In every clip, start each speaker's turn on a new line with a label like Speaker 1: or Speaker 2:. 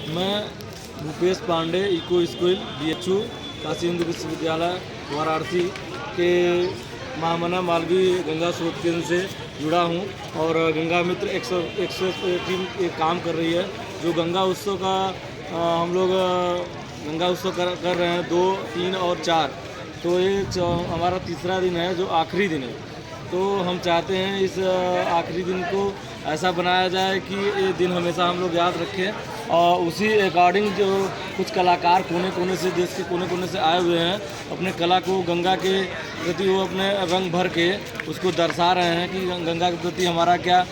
Speaker 1: मैं Bhupesh Pandey eco school BHU Kashi Hindu विश्वविद्यालय वाराणसी के महामना मालवी गंगा स्रोत केंद्र से जुड़ा हूँ और गंगा मित्र एक्सप्रेस टीम एक काम कर रही है जो गंगा उत्सव का हम लोग गंगा उत्सव कर रहे हैं 2, 3 और 4। तो ये हमारा तीसरा दिन है जो आखिरी दिन है। तो हम चाहते हैं इस आखिरी दिन को ऐसा बनाया जाए कि ये दिन हमेशा हम लोग याद रखें और उसी अकॉर्डिंग जो कुछ कलाकार कोने कोने से देश के कोने कोने से आए हुए हैं अपने कला को गंगा के प्रति वो अपने रंग भर के उसको दर्शा रहे हैं कि गंगा के प्रति हमारा क्या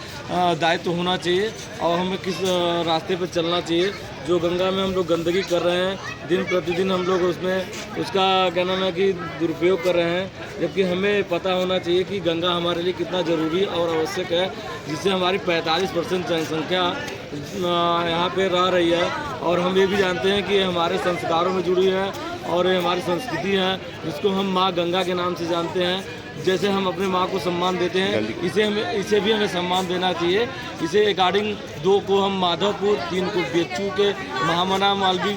Speaker 1: दायित्व होना चाहिए और हमें किस रास्ते पर चलना चाहिए। जो गंगा में हम लोग गंदगी कर रहे हैं दिन प्रतिदिन हम लोग उसमें उसका क्या नाम है कि दुरुपयोग कर रहे हैं, जबकि हमें पता होना चाहिए कि गंगा हमारे लिए कितना ज़रूरी और आवश्यक है, जिससे हमारी 45% जनसंख्या यहाँ पे रह रही है। और हम ये भी जानते हैं कि हमारे संस्कारों में जुड़ी है और ये हमारी संस्कृति है जिसको हम माँ गंगा के नाम से जानते हैं। जैसे हम अपने माँ को सम्मान देते हैं इसे भी हमें सम्मान देना चाहिए। इसे अकॉर्डिंग 2 को हम माधवपुर, 3 को BHU के महामना मालवी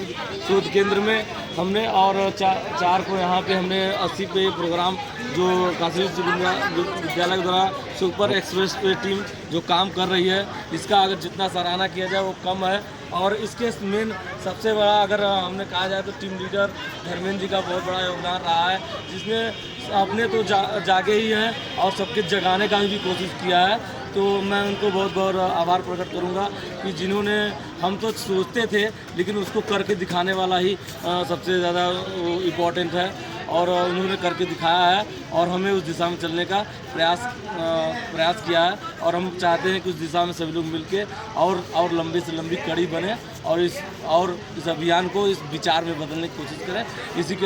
Speaker 1: शोध केंद्र में हमने और 4 को यहाँ पे हमने 80 पे प्रोग्राम जो काशी विश्वविद्यालय के द्वारा सुपर एक्सप्रेस पे टीम जो काम कर रही है इसका अगर जितना सराहना किया जाए वो कम है। और इसके मेन सबसे बड़ा अगर हमने कहा जाए तो टीम लीडर धर्मेंद्र जी का बहुत बड़ा योगदान रहा है, जिसने अपने तो जागे ही हैं और सबके जगाने का भी कोशिश किया है। तो मैं उनको बहुत बहुत आभार प्रकट करूंगा कि जिन्होंने हम तो सोचते थे लेकिन उसको करके दिखाने वाला ही सबसे ज़्यादा इम्पोर्टेंट है और उन्होंने करके दिखाया है और हमें उस दिशा में चलने का प्रयास किया है। और हम चाहते हैं कि उस दिशा में सभी लोग मिलके और लंबी से लंबी कड़ी बने और इस अभियान को इस विचार में बदलने की कोशिश करें। इसी के